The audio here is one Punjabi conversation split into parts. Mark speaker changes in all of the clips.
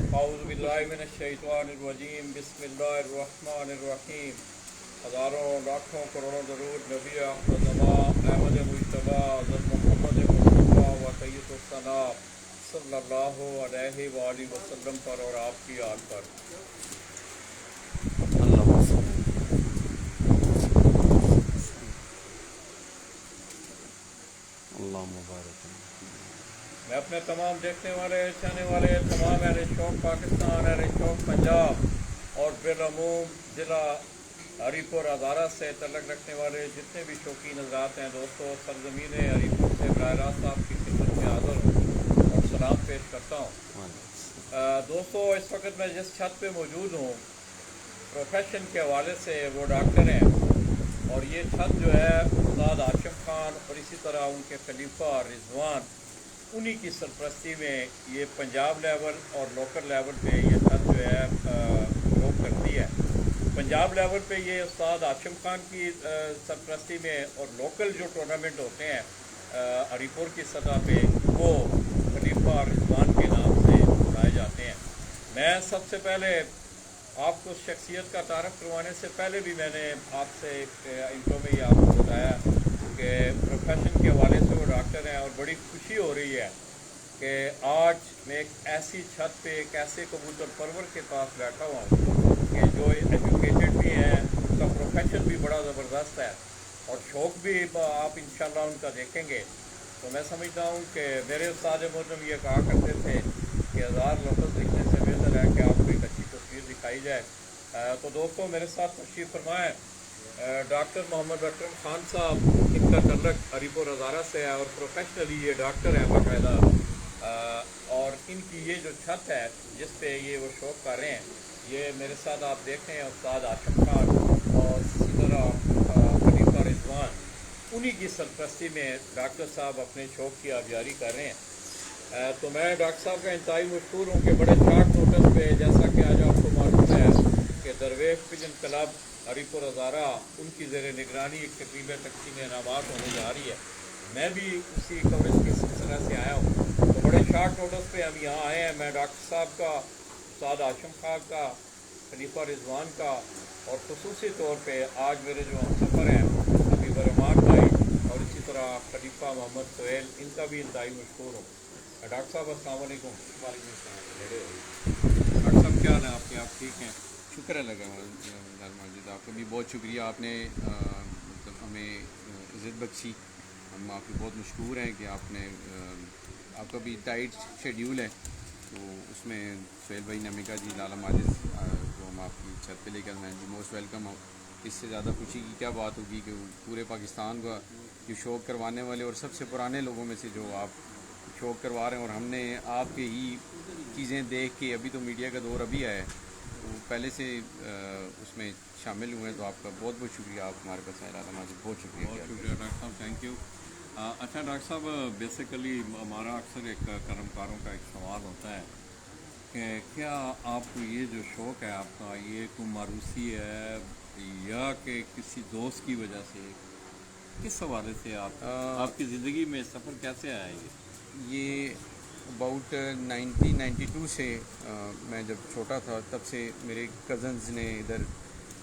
Speaker 1: أعوذ باللہ من الشیطان الرجیم بسم اللہ الرحمن الرحیم. ہزاروں لاکھوں کروڑوں درود نبی آخر زمان احمد مجتبیٰ حضرت محمد مصطفیٰ و سید الثناء صلی اللہ علیہ وآلہ وسلم پر اور آپ کی آل پر.
Speaker 2: اللہ مبارک.
Speaker 1: میں اپنے تمام دیکھنے والے چاہنے والے تمام اہل شوق پاکستان، اہل شوق پنجاب اور بالعموم ضلع ہری پور ہزارہ سے تعلق رکھنے والے جتنے بھی شوقین حضرات ہیں دوستوں، سرزمین ہری پور سے براہ راست آپ کی خدمت میں حاضر ہوں اور سلام پیش کرتا ہوں. دوستوں، اس وقت میں جس چھت پہ موجود ہوں پروفیشن کے حوالے سے وہ ڈاکٹر ہیں، اور یہ چھت جو ہے استاد عاشق خان اور اسی طرح ان کے خلیفہ رضوان انہی کی سرپرستی میں یہ پنجاب لیول اور لوکل لیول پہ یہ چھت جو ہے شوق کرتی ہے. پنجاب لیول پہ یہ استاد عاشق خان کی سرپرستی میں، اور لوکل جو ٹورنامنٹ ہوتے ہیں ہری پور کی سطح پہ وہ خلیفہ رضوان کے نام سے بنائے جاتے ہیں. میں سب سے پہلے آپ کو شخصیت کا تعارف کروانے سے پہلے بھی میں نے آپ سے انٹرو میں یہ آپ کو بتایا کہ پروفیشن کے حوالے سے وہ ڈاکٹر ہیں، اور بڑی خوشی ہو رہی ہے کہ آج میں ایک ایسی چھت پہ ایک ایسے کبوتر پرور کے پاس بیٹھا ہوا ہوں کہ جو ایجوکیٹڈ بھی ہیں، ان کا پروفیشن بھی بڑا زبردست ہے اور شوق بھی آپ انشاءاللہ ان کا دیکھیں گے. تو میں سمجھتا ہوں کہ میرے استاد محترم یہ کہا کرتے تھے کہ 1000 لفظ لکھنے سے بہتر ہے کہ آپ کو ایک اچھی تصویر دکھائی جائے. تو دوستوں میرے ساتھ تشریف فرمائیں. ڈاکٹر محمد اکرم خان صاحب، ان کا تعلق ہری پور ہزارہ سے ہے اور پروفیشنلی یہ ڈاکٹر ہیں باقاعدہ، اور ان کی یہ جو چھت ہے جس پہ یہ وہ شوق کر رہے ہیں، یہ میرے ساتھ آپ دیکھ رہے ہیں استاد عاشق خان اور اسی طرح خلیفہ رضوان انہی کی سرپرستی میں ڈاکٹر صاحب اپنے شوق کی آبیاری کر رہے ہیں. تو میں ڈاکٹر صاحب کا انتہائی مشکور ہوں کہ بڑے شارٹ نوٹس پہ، جیسا کہ آج آپ کو معلوم ہے کہ درویش پجن کلب ہری پور ہزارہ ان کی زیر نگرانی ایک تقریب تقسیم انعامات ہونے جا رہی ہے. میں بھی اسی کوریج کے سلسلہ سے آیا ہوں. تو بڑے شارٹ نوٹس پہ ہم یہاں آئے ہیں. میں ڈاکٹر صاحب کا، استاد عاشق خان کا، خلیفہ رضوان کا، اور خصوصی طور پہ آج میرے جو ہم سفر ہیں حبیب الرحمان بھائی اور اسی طرح خلیفہ محمد سہیل، ان کا بھی انتہائی مشکور ہوں. ڈاکٹر صاحب السلام علیکم.
Speaker 2: وعلیکم السلام.
Speaker 1: ڈاکٹر صاحب کیا حال ہے آپ کے؟ آپ ٹھیک ہیں؟
Speaker 2: شکر ہے لگا ماجد، آپ کا بھی بہت شکریہ. آپ نے مطلب ہمیں عزت بخشی. ہم آپ کے بہت مشکور ہیں کہ آپ نے آپ کا بھی ٹائٹ شیڈیول ہے، تو اس میں سہیل بھائی نے ہمیں کہا جی لالا ماجد کو ہم آپ کی چھت پہ لے کر میں جی موسٹ ویلکم ہوں. اس سے زیادہ خوشی کی کیا بات ہوگی کہ پورے پاکستان کا جو شوق کروانے والے اور سب سے پرانے لوگوں میں سے جو آپ شوق کروا رہے ہیں، اور ہم نے آپ کے ہی چیزیں دیکھ کے، ابھی تو میڈیا کا دور ابھی آیا ہے، تو پہلے سے اس میں شامل ہوئے ہیں. تو آپ کا بہت بہت شکریہ. آپ ہمارے پاس آئے لالا ماجد، بہت شکریہ.
Speaker 1: بہت شکریہ ڈاکٹر صاحب، تھینک یو. اچھا ڈاکٹر صاحب، بیسیکلی ہمارا اکثر ایک کرمکاروں کا ایک سوال ہوتا ہے کہ کیا آپ کو یہ جو شوق ہے آپ کا، یہ کوئی ماروثی ہے یا کہ کسی دوست کی وجہ سے، کس حوالے سے آپ کی زندگی میں سفر کیسے آیا
Speaker 2: یہ اباؤٹ 1992 سے میں جب چھوٹا تھا تب سے میرے کزنز نے ادھر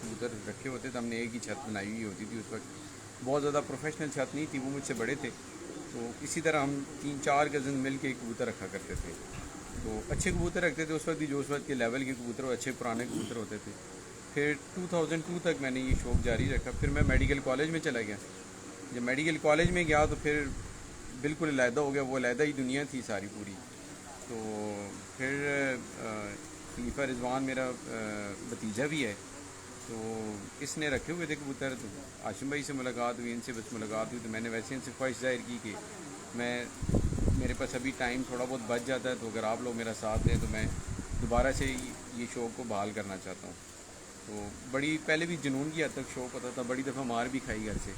Speaker 2: کبوتر رکھے ہوتے تھے. ہم نے ایک ہی چھت بنائی ہوئی ہوتی تھی اس وقت. بہت زیادہ پروفیشنل چھت نہیں تھی، وہ مجھ سے بڑے تھے، تو اسی طرح ہم 3-4 کزن مل کے کبوتر رکھا کرتے تھے. تو اچھے کبوتر رکھتے تھے اس وقت بھی، جو اس وقت کے لیول کے کبوتر اچھے پرانے کبوتر ہوتے تھے. پھر 2002 تک میں نے یہ شوق جاری رکھا. پھر میں میڈیکل کالج میں چلا گیا. جب میڈیکل کالج میں گیا تو پھر بالکل علیحدہ ہو گیا، وہ علیحدہ ہی دنیا تھی ساری پوری. تو پھر خلیفہ رضوان میرا بھتیجا بھی ہے، تو اس نے رکھے ہوئے تھے کبوتر. تو عاشم بھائی سے ملاقات ہوئی، ان سے بس ملاقات ہوئی، تو میں نے ویسے ان سے خواہش ظاہر کی کہ میرے پاس ابھی ٹائم تھوڑا بہت بچ جاتا ہے، تو اگر آپ لوگ میرا ساتھ دیں تو میں دوبارہ سے یہ شوق کو بحال کرنا چاہتا ہوں. تو بڑی پہلے بھی جنون کی حد تک شوق ہوتا تھا، بڑی دفعہ مار بھی کھائی گھر سے،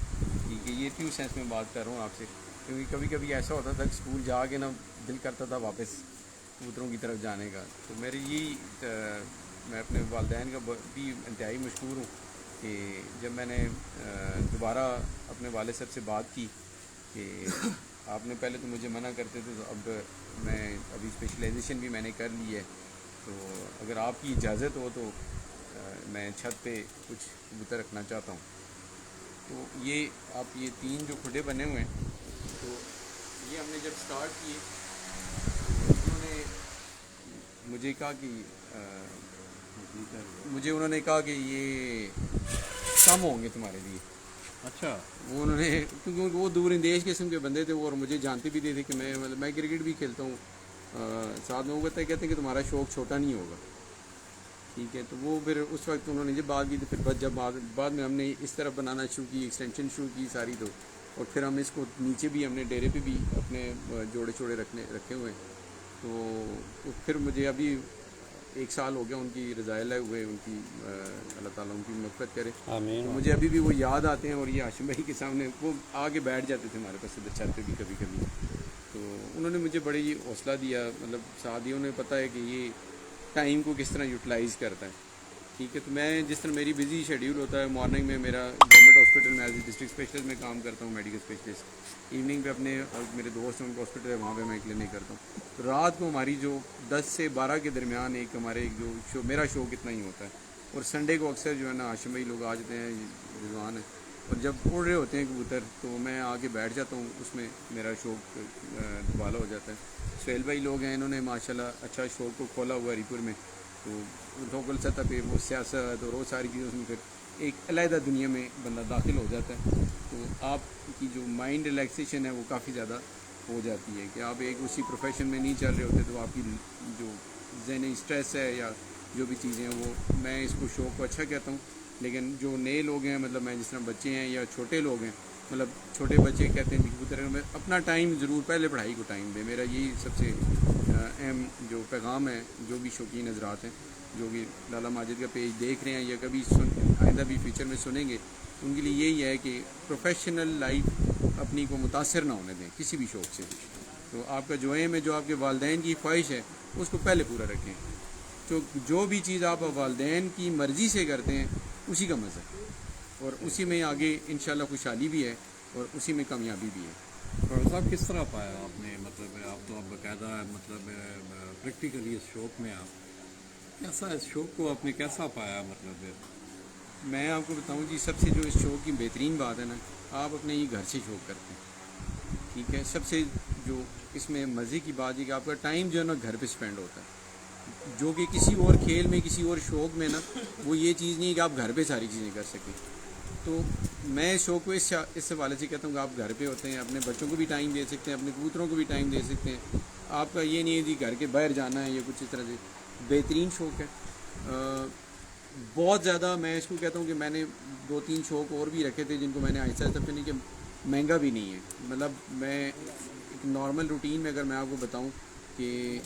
Speaker 2: کیونکہ یہ ٹیو سینس میں بات کر رہا ہوں آپ سے، کیونکہ کبھی کبھی ایسا ہوتا تھا کہ اسکول جا کے نا دل کرتا تھا واپس کبوتروں کی طرف جانے کا. تو میری میں اپنے والدین کا بھی انتہائی مشکور ہوں کہ جب میں نے دوبارہ اپنے والد صاحب سے بات کی کہ آپ نے پہلے تو مجھے منع کرتے تھے، تو اب میں ابھی اسپیشلائزیشن بھی میں نے کر لی ہے، تو اگر آپ کی اجازت ہو تو میں چھت پہ کچھ کبوتر رکھنا چاہتا ہوں. تو یہ آپ یہ 3 جو کھڈے بنے ہوئے ہیں، تو یہ ہم نے جب سٹارٹ کیے انہوں نے مجھے کہا کہ انہوں نے کہا کہ یہ کم ہوں گے تمہارے لیے.
Speaker 1: اچھا.
Speaker 2: وہ انہوں نے، کیونکہ وہ دور اندیش قسم کے بندے تھے وہ، اور مجھے جانتے بھی تھے کہ میں کرکٹ بھی کھیلتا ہوں ساتھ میں. وہ کہتے ہیں کہ تمہارا شوق چھوٹا نہیں ہوگا. ٹھیک ہے. تو وہ پھر اس وقت انہوں نے جب بات کی تو پھر جب بعد میں ہم نے اس طرف بنانا شروع کی، ایکسٹینشن شروع کی ساری، تو اور پھر ہم اس کو نیچے بھی ہم نے ڈیرے پہ بھی اپنے جوڑے چھوڑے رکھے ہوئے ہیں. تو پھر مجھے ابھی 1 سال ہو گیا ان کی رضائل ہوئے، ان کی اللہ تعالیٰ ان کی مغفرت کرے.
Speaker 3: آمین.
Speaker 2: مجھے ابھی بھی وہ یاد آتے ہیں، اور یہ ہاشم بھائی کے سامنے وہ آگے بیٹھ جاتے تھے ہمارے پاس چھت پہ بھی کبھی کبھی. تو انہوں نے مجھے بڑے حوصلہ دیا، مطلب ساتھ ہی انہیں پتہ ہے کہ یہ ٹائم کو کس طرح یوٹیلائز کرتا ہے. ٹھیک ہے. تو میں جس طرح میری بزی شیڈیول ہوتا ہے، مارننگ میں میرا گورنمنٹ ہاسپٹل میں ایز اے ڈسٹرکٹ اسپیشلسٹ میں کام کرتا ہوں، میڈیکل اسپیشلسٹ. ایوننگ پہ اپنے میرے دوست ہیں ان کا ہاسپٹل ہے، وہاں پہ میں کلینک کرتا ہوں. تو رات کو ہماری جو 10 سے 12 کے درمیان ہمارے جو میرا شوق اتنا ہی ہوتا ہے. اور سنڈے کو اکثر جو ہے نا ہاشم بھائی لوگ آ جاتے ہیں، رضوان ہے، اور جب اڑ رہے ہوتے ہیں کبوتر تو میں آ کے بیٹھ جاتا ہوں، اس میں میرا شوق دوبالا ہو جاتا ہے. سہیل بھائی لوگ ہیں، انہوں نے ماشاءاللہ اچھا شوق کو کھولا ہوا ہے ہری پور میں. تو لوکل سطح پہ وہ سیاست اور وہ ساری چیزوں میں پھر ایک علیحدہ دنیا میں بندہ داخل ہو جاتا ہے. تو آپ کی جو مائنڈ ریلیکسیشن ہے وہ کافی زیادہ ہو جاتی ہے کہ آپ ایک اسی پروفیشن میں نہیں چل رہے ہوتے. تو آپ کی جو ذہنی اسٹریس ہے یا جو بھی چیزیں ہیں، وہ میں اس کو شوق کو اچھا کہتا ہوں. لیکن جو نئے لوگ ہیں، مطلب میں جس طرح بچے ہیں یا چھوٹے لوگ ہیں، مطلب چھوٹے بچے کہتے ہیں کبوتر میں اپنا ٹائم ضرور پہلے پڑھائی کو ٹائم دے. میرا یہی سب سے اہم جو پیغام ہے. جو بھی شوقین حضرات ہیں جو بھی لالا ماجد کا پیج دیکھ رہے ہیں یا کبھی آئندہ بھی فیوچر میں سنیں گے، ان کے لیے یہی ہے کہ پروفیشنل لائف اپنی کو متاثر نہ ہونے دیں کسی بھی شوق سے. تو آپ کا جو ایم ہے، جو آپ کے والدین کی خواہش ہے، اس کو پہلے پورا رکھیں. جو بھی چیز آپ والدین کی مرضی سے کرتے ہیں اسی کا مزہ ہے، اور اسی میں آگے انشاءاللہ خوشحالی بھی ہے اور اسی میں کامیابی بھی ہے.
Speaker 1: ڈاکٹر صاحب کس طرح پایا آپ نے، مطلب آپ تو اب باقاعدہ مطلب پریکٹیکلی اس شوق میں آپ کیسا، اس شوق کو آپ نے کیسا پایا؟ مطلب
Speaker 2: میں آپ کو بتاؤں جی، سب سے جو اس شوق کی بہترین بات ہے نا، آپ اپنے ہی گھر سے شوق کرتے ہیں. ٹھیک ہے. سب سے جو اس میں مزے کی بات ہے کہ آپ کا ٹائم جو ہے نا گھر پہ اسپینڈ ہوتا ہے، جو کہ کسی اور کھیل میں کسی اور شوق میں نا وہ یہ چیز نہیں ہے کہ آپ گھر پہ ساری چیزیں کر سکیں. تو میں اس شوق کو اس حوالے سے کہتا ہوں کہ آپ گھر پہ ہوتے ہیں، اپنے بچوں کو بھی ٹائم دے سکتے ہیں، اپنے کبوتروں کو بھی ٹائم دے سکتے ہیں. آپ کا یہ نہیں ہے جی گھر کے باہر جانا ہے یا کچھ اس طرح سے. بہترین شوق ہے. بہت زیادہ میں اس کو کہتا ہوں کہ میں نے 2-3 شوق اور بھی رکھے تھے جن کو میں نے آہستہ آہستہ نہیں، کہ مہنگا بھی نہیں ہے. مطلب میں ایک نارمل روٹین میں اگر میں آپ کو بتاؤں کہ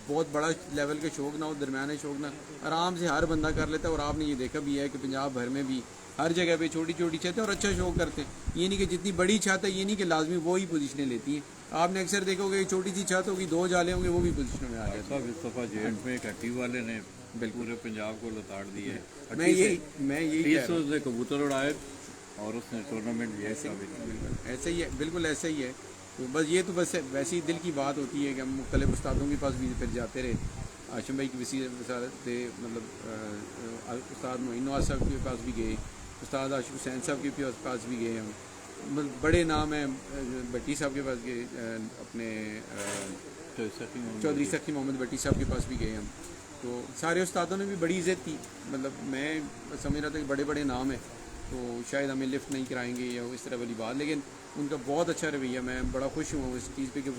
Speaker 2: بہت بڑا لیول کے شوق نہ ہو، درمیانے شوق نہ، آرام سے ہر بندہ کر لیتا ہے. اور آپ نے یہ دیکھا بھی ہے کہ پنجاب بھر میں بھی ہر جگہ پہ چھوٹی چھوٹی چھتیں اور اچھا شوق کرتے ہیں. یہ نہیں کہ جتنی بڑی چھت ہے یہ نہیں کہ لازمی وہی پوزیشنیں لیتی ہیں. آپ نے اکثر دیکھو گے چھوٹی سی چھت ہوگی، 2 جالے ہوں گے، وہ بھی پوزیشنوں میں آ جاتے ہیں.
Speaker 1: صاحب اس دفعہ جیٹ میں ایک ایکٹیو والے نے پورے پنجاب کو لتاڑ دی ہے.
Speaker 2: میں یہی کہہ رہا ہوں.
Speaker 1: سے کبوتر اڑائے اور اس نے ٹورنامنٹ
Speaker 2: ایسے ہی ہے، بالکل ایسا ہی ہے. تو بس ویسی دل کی بات ہوتی ہے کہ ہم مختلف استادوں کے پاس بھی پھر جاتے رہے. ہاشم بھائی کی وسالت تھے، مطلب استاد معین نواز صاحب کے پاس بھی گئے، استاد عاشق حسین صاحب کے پاس بھی گئے ہم. بڑے نام ہیں، بٹی صاحب کے پاس گئے، اپنے چودھری سخی محمد بٹی صاحب کے پاس بھی گئے ہم. تو سارے استادوں نے بھی بڑی عزت کی. مطلب میں سمجھ رہا تھا کہ بڑے بڑے نام ہیں تو شاید ہمیں لفٹ نہیں کرائیں گے یا اس طرح والی بات، لیکن ان کا بہت اچھا رویہ. میں بڑا خوش ہوا اس چیز پہ کہ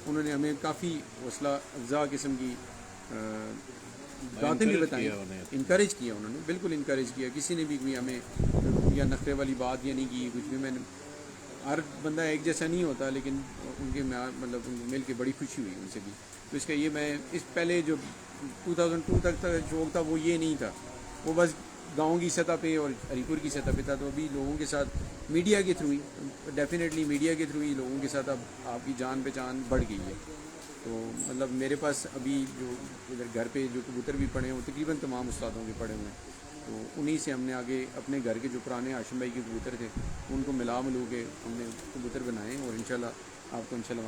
Speaker 2: انہوں نے ہمیں کافی حوصلہ افزا قسم کی باتیں بھی بتائیں، انکریج کیا. انہوں نے بالکل انکریج کیا. کسی نے بھی کوئی ہمیں یا نخرے والی بات یا نہیں کی کچھ بھی. میں نے ہر بندہ ایک جیسا نہیں ہوتا، لیکن ان کے مطلب ان کو مل کے بڑی خوشی ہوئی ان سے بھی. تو اس کا یہ میں اس پہلے جو 2002 تک شوق تھا وہ یہ نہیں تھا، وہ بس گاؤں کی سطح پہ اور ہری پور کی سطح پہ تھا. تو ابھی لوگوں کے ساتھ میڈیا کے تھرو ہی، ڈیفینیٹلی میڈیا کے تھرو ہی لوگوں کے ساتھ اب آپ کی جان پہچان بڑھ گئی ہے. تو مطلب میرے پاس ابھی جو ادھر گھر پہ جو کبوتر بھی پڑے ہیں وہ تقریباً تمام استادوں کے پڑے ہوئے ہیں. تو انہی سے ہم نے آگے اپنے گھر کے جو پرانے ہاشم بھائی کے کبوتر تھے ان کو ملا ملو کے ہم نے کبوتر بنائے اور انشاءاللہ आपको इंशाल्लाह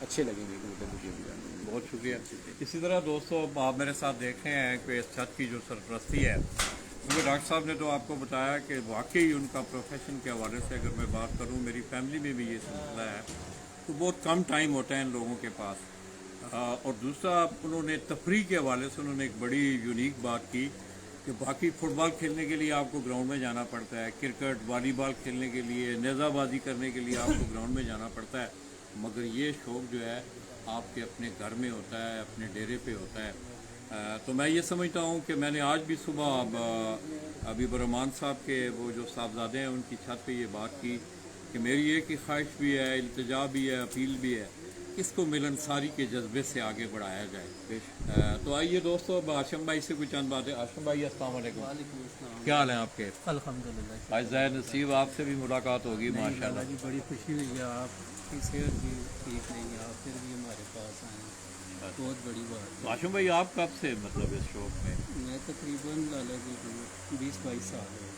Speaker 2: अच्छे लगेंगे कबूतर वीडियो भी जानने में।
Speaker 1: बहुत शुक्रिया। इसी तरह दोस्तों आप मेरे साथ देख रहे हैं कि इस छत की जो सरपरस्ती है, क्योंकि डॉक्टर साहब ने तो आपको बताया कि वाकई उनका प्रोफेशन के हवाले से अगर मैं बात करूं, मेरी फैमिली में भी ये सिलसिला है, तो बहुत कम टाइम होता है इन लोगों के पास। और दूसरा उन्होंने तफरीह के हवाले से उन्होंने एक बड़ी यूनिक बात की कि बाकी फुटबॉल खेलने के लिए आपको ग्राउंड में जाना पड़ता है, क्रिकेट वॉलीबॉल खेलने के लिए, नेज़ाबाजी करने के लिए आपको ग्राउंड में जाना पड़ता है, मगर ये शौक़ जो है आपके अपने घर में होता है, अपने डेरे पे होता है। तो मैं ये समझता हूँ कि मैंने आज भी सुबह अभी रहमान साहब के वो जो साहबजादे हैं उनकी छत पे ये बात की कि मेरी एक ही ख्वाहिश भी है, इल्तिजा भी है, अपील भी है, इसको मिलनसारी के जज्बे से आगे बढ़ाया जाए। तो आइए दोस्तों, अब आशम भाई से कुछ चंद बातें। आशम भाई अस्सलाम वालेकुम, क्या हाल है आपके?
Speaker 3: अल्हम्दुलिल्लाह।
Speaker 1: आज ज़ाहिर नसीब आपसे भी मुलाकात होगी माशाल्लाह।
Speaker 3: जी बड़ी खुशी हुई है, आपकी सेहत भी ठीक नहीं है, आप फिर भी हमारे पास आए, बहुत बड़ी बात है।
Speaker 1: आशम भाई आप कब से मतलब इस शौक में?
Speaker 3: मैं तकरीबन लाला जी को 20-22 साल हो गए,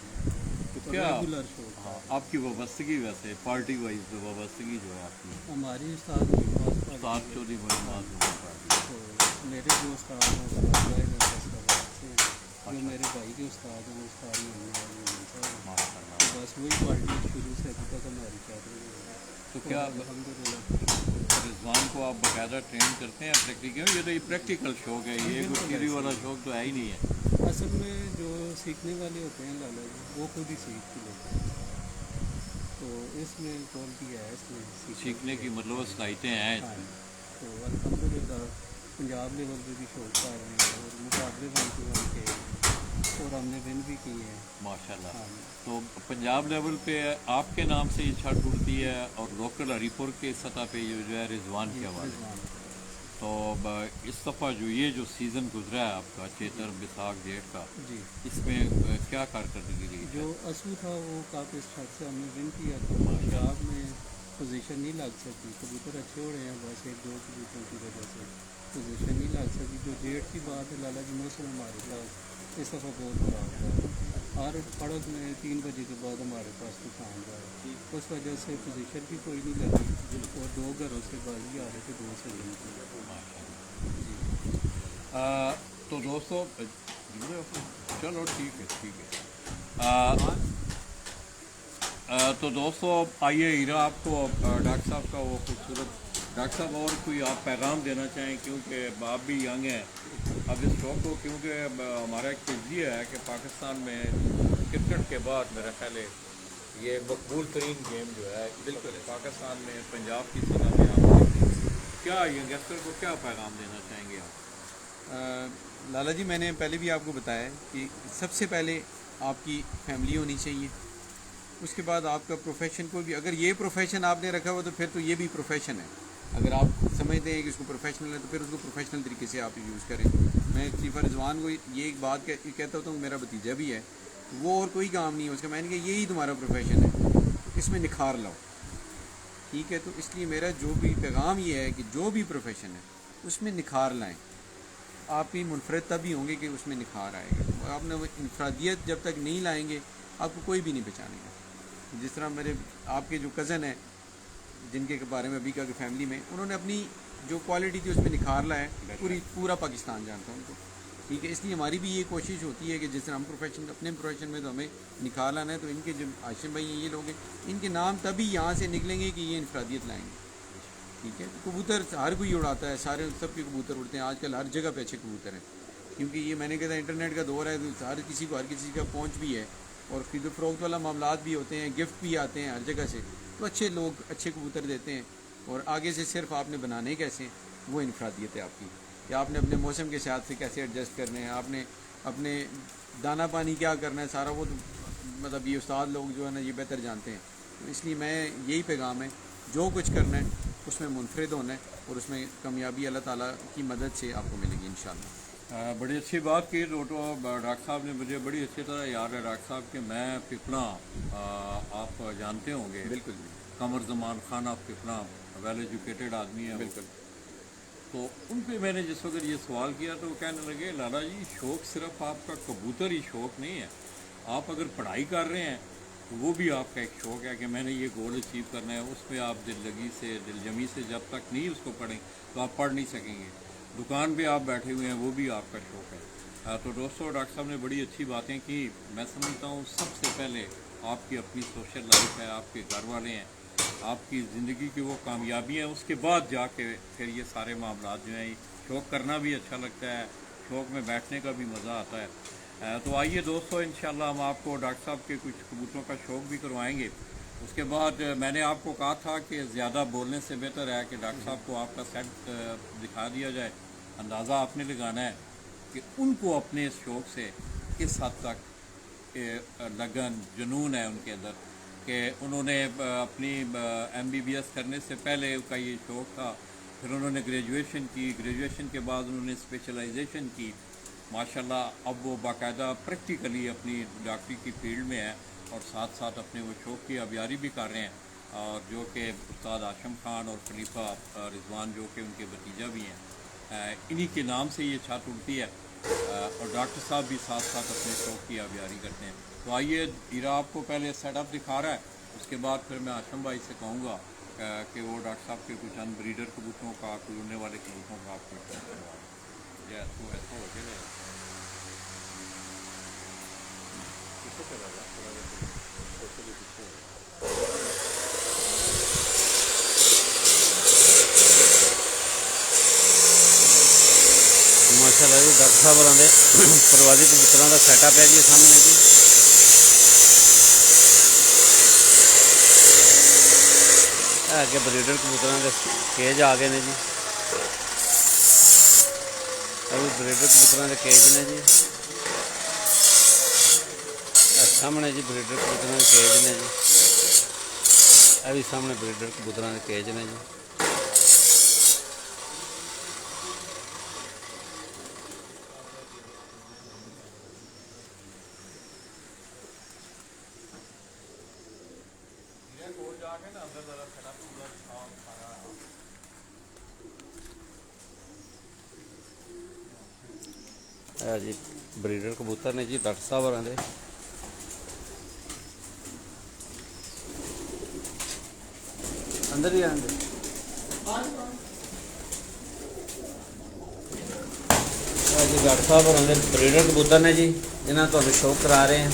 Speaker 1: तो
Speaker 3: तो
Speaker 1: क्या
Speaker 3: रेगुलर शौक है।
Speaker 1: आपकी वाबस्तगी वैसे पार्टी वाइज जो वाबस्तगी जो है आपकी
Speaker 3: हमारी उस्ताद के पास था,
Speaker 1: सात चौधरी मोहम्मद पार्टी,
Speaker 3: तो मेरे जो उस्ताद हैं वो फैसलाबाद से, जो मेरे भाई के उस्ताद हैं वो उस्ताद
Speaker 1: माशाल्लाह।
Speaker 3: तो बस वही पार्टी शुरू से अभी तक हमारी चल रही है।
Speaker 1: तो क्या
Speaker 3: अल्हम्दुलिल्लाह
Speaker 1: रिजवान को आप बाकायदा ट्रेन करते हैं प्रैक्टिकल? ये तो ये प्रैक्टिकल शौक है, ये कोई थियरी वाला शौक तो है ही नहीं है।
Speaker 3: असल में जो सीखने वाले होते हैं लाला जी वो खुद ही सीख के लेते हैं, तो इसमें क्वालिटी है, इसमें
Speaker 1: सीखने की मतलब सलाहितें हैं
Speaker 3: हाँ,
Speaker 1: इसमें।
Speaker 3: तो अल्हम्दुलिल्लाह पंजाब लेवल पे भी शौक कर रहे हैं और मुकाबले बन चुके हैं और हमने विन भी किए हैं
Speaker 1: माशाल्लाह।
Speaker 3: हाँ।
Speaker 1: तो पंजाब लेवल पे आपके नाम से ये छत उड़ती है और लोकल हरीपुर के सतह पे ये जो है रिजवान के हवाले।
Speaker 3: रिजवान।
Speaker 1: तो इस दफ़ा जो ये जो सीज़न गुजरा है आपका चेतर बैसाख जेठ का,
Speaker 3: जी
Speaker 1: इसमें क्या कारकर्दगी रही?
Speaker 3: जो असू था वो काफ़ी छत से हमने विन किया था, पंजाब में पोजीशन नहीं लग सकती, कबूतर अच्छे हो रहे हैं, बस एक दो कबूतरों की वजह से पोजीशन नहीं लग सकती। जो जेठ की बात है लाला जी मौसम हमारे पास इस दफ़ा बहुत ख़राब था, हर पड़क में 3 बजे के बाद हमारे पास तूफान रहा, उस वजह से पोजीशन भी कोई नहीं लगी और 2 घरों से बाजी आ रहे थे, 2 से विन किया।
Speaker 1: तो दोस्तों चलो ठीक है। तो दोस्तों आइए हीरा आपको डॉक्टर साहब का वो खूबसूरत डॉक्टर साहब और कोई आप पैगाम देना चाहें, क्योंकि आप भी यंग हैं अब इस शौक को, क्योंकि हमारा एक तजज़िया है कि पाकिस्तान में क्रिकेट के बाद मेरा ख्याल है ये मकबूल तरीन गेम जो है बिल्कुल पाकिस्तान में पंजाब की सतह में आप देखते हैं। क्या यंगस्टर को क्या पैगाम देना चाहेंगे आप?
Speaker 2: लाला जी मैंने पहले भी आपको बताया कि सबसे पहले आपकी फैमिली होनी चाहिए, उसके बाद आपका प्रोफेशन को भी, अगर ये प्रोफेशन आपने रखा हुआ तो फिर तो ये भी प्रोफेशन है। अगर आप समझते हैं कि इसको प्रोफेशनल है तो फिर उसको प्रोफेशनल तरीके से आप यूज़ करें। मैं खलीफा रिजवान को ये एक बात कहता होता हूँ, मेरा भतीजा भी है, वो और कोई काम नहीं है उसका, मैंने कहा यही तुम्हारा प्रोफेशन है, इसमें निखार लाओ, ठीक है। तो इसलिए मेरा जो भी पैगाम ये है कि जो भी प्रोफेशन है उसमें निखार लाएँ। आप ही मुनफरद तभी होंगे कि उसमें निखार आएगा। आपने इनफरादियत जब तक नहीं लाएंगे आपको कोई भी नहीं पहचानेगा। जिस तरह मेरे आपके जो कज़न हैं जिनके बारे में अभी का फैमिली में, उन्होंने अपनी जो क्वालिटी थी उसमें निखार लाया, पूरा पाकिस्तान जानता है उनको, ठीक है। इसलिए हमारी भी ये कोशिश होती है कि जिस तरह हम प्रोफेशन अपने प्रोफेशन में तो हमें निखार लाना है, तो इनके जो आशिम भाई हैं ये लोग हैं, इनके नाम तभी यहाँ से निकलेंगे कि ये इनफरादियत लाएंगे, ठीक है। तो कबूतर हर कोई उड़ाता है, सारे सबके कबूतर उड़ते हैं, आजकल हर जगह पे अच्छे कबूतर हैं, क्योंकि ये मैंने कहा था इंटरनेट का दौर है, तो हर किसी का पहुँच भी है और खरीद फरोख्त वाला मामलात भी होते हैं, गिफ्ट भी आते हैं हर जगह से, तो अच्छे लोग अच्छे कबूतर देते हैं। और आगे से सिर्फ आपने बनाने कैसे हैं वो इनफरादियत है आपकी, कि आपने अपने मौसम के हिसाब से कैसे एडजस्ट करने हैं, आपने अपने दाना पानी क्या करना है, सारा वो तो मतलब ये उस्ताद लोग जो है ना ये बेहतर जानते हैं। तो इसलिए मैं यही पैगाम है, जो कुछ करना है उसमें मुनफरिद होना है और उसमें कामयाबी अल्लाह ताला की मदद से आपको मिलेगी इंशाअल्लाह।
Speaker 1: बड़ी अच्छी बात की डॉक्टर साहब ने, मुझे बड़ी अच्छी तरह याद है डॉक्टर साहब कि मैं पिपला आप जानते होंगे,
Speaker 2: बिल्कुल
Speaker 1: Qamar Zaman Khan of Pipla well educated आदमी है
Speaker 2: बिल्कुल।
Speaker 1: तो उन पे मैंने जिस वक्त ये सवाल किया तो वो कहने लगे लाला जी शौक़ सिर्फ आपका कबूतर ही शौक़ नहीं है, आप अगर पढ़ाई कर रहे हैं تو وہ بھی آپ کا ایک شوق ہے کہ میں نے یہ گول اچیو کرنا ہے. اس میں آپ دل لگی سے دل جمی سے جب تک نہیں اس کو پڑھیں تو آپ پڑھ نہیں سکیں گے. دکان پہ آپ بیٹھے ہوئے ہیں وہ بھی آپ کا شوق ہے. تو دوستو ڈاکٹر صاحب نے بڑی اچھی باتیں کی. میں سمجھتا ہوں سب سے پہلے آپ کی اپنی سوشل لائف ہے, آپ کے گھر والے ہیں, آپ کی زندگی کی وہ کامیابی ہیں, اس کے بعد جا کے پھر یہ سارے معاملات جو ہیں. شوق کرنا بھی اچھا لگتا ہے, شوق میں بیٹھنے کا بھی مزہ آتا ہے. تو آئیے دوستو انشاءاللہ ہم آپ کو ڈاکٹر صاحب کے کچھ کبوتروں کا شوق بھی کروائیں گے. اس کے بعد میں نے آپ کو کہا تھا کہ زیادہ بولنے سے بہتر ہے کہ ڈاکٹر صاحب کو آپ کا سیٹ دکھا دیا جائے. اندازہ آپ نے لگانا ہے کہ ان کو اپنے اس شوق سے کس حد تک لگن جنون ہے ان کے اندر, کہ انہوں نے اپنی MBBS کرنے سے پہلے کا یہ شوق تھا. پھر انہوں نے گریجویشن کی, گریجویشن کے بعد انہوں نے اسپیشلائزیشن کی. ماشاءاللہ اب وہ باقاعدہ پریکٹیکلی اپنی ڈاکٹری کی فیلڈ میں ہے اور ساتھ ساتھ اپنے وہ شوق کی آبیاری بھی کر رہے ہیں. اور جو کہ استاد ہاشم خان اور خلیفہ رضوان جو کہ ان کے بھتیجا بھی ہیں, انہی کے نام سے یہ چھت اڑتی ہے. اور ڈاکٹر صاحب بھی ساتھ ساتھ اپنے شوق کی آبیاری کرتے ہیں. تو آئیے ہیرا آپ کو پہلے سیٹ اپ دکھا رہا ہے, اس کے بعد پھر میں ہاشم بھائی سے کہوں گا کہ وہ ڈاکٹر صاحب کے کچھ ان بریڈر کبوتروں کا, کوئی اڑنے والے کبوتروں کا آپ کو کروائیں. ایسا ہو کے
Speaker 4: ماشاءاللہ جی ڈاکٹر صاحب ہوراں دے پروازی کبوتراں دا سیٹ اپ ہے جی سامنے جی. اگے بریڈر کبوتراں دے کیج آ گئے نے جی. ابھی بریڈر کبوتراں دے کیج نے جی. سامنے جی بریڈر کبوتراں دے کیج نے جی. ابھی سامنے بریڈر کبوتراں دے کیج نے جی. جی بریڈر کبوتر نے جی ڈاکٹر صاحب ہوراں دے. اندر ہی آندے جی ڈاکٹر صاحب ہوراں دے بریڈر کبوتر نے جی, جنہاں تہاڈے شوق کرا رہے ہیں.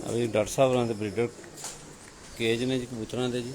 Speaker 4: ابھی ڈاکٹر صاحب ہوراں دے بریڈر کیج نے جی کبوتراں دے جی.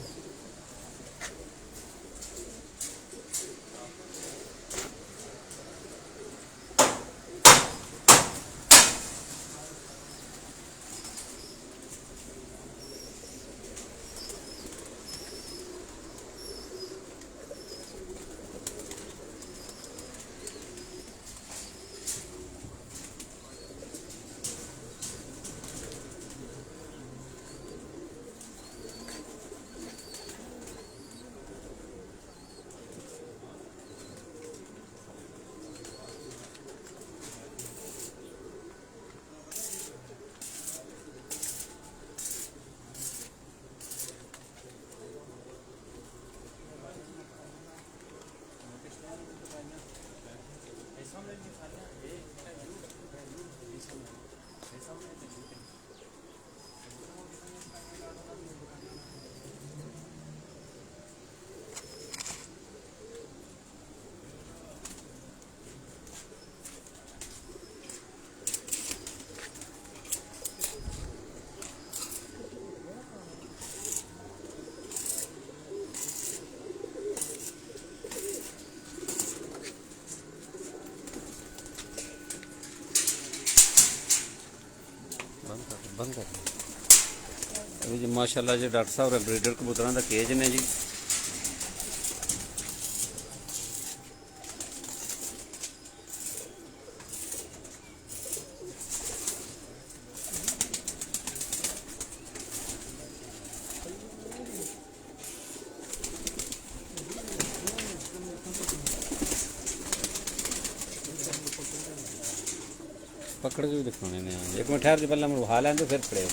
Speaker 4: ਬੰਦ ਕਰ ਇਹ ਜੀ ਮਾਸ਼ਾਅੱਲਾ ਜੀ ਡਾਕਟਰ ਸਾਹਿਬ ਦੇ ਬਰੀਡਰ ਕਬੂਤਰਾਂ ਦਾ ਕੇਜ ਨੇ ਜੀ। पकड़ के भी दिखाने ने एक मिनट ठहर के पहले हम उठा लें तो फिर पड़े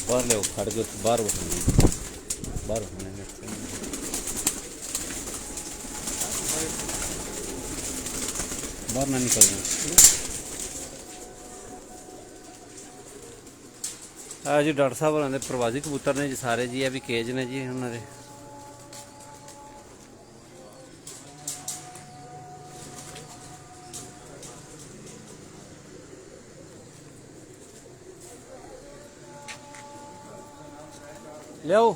Speaker 4: बाहर ले खड़ गए बाहर उठाने बाहर ना निकल जी डॉक्टर साहब होना प्रवासी कबूतर ने जी सारे जी भी केज ने जी उन्होंने लियाओ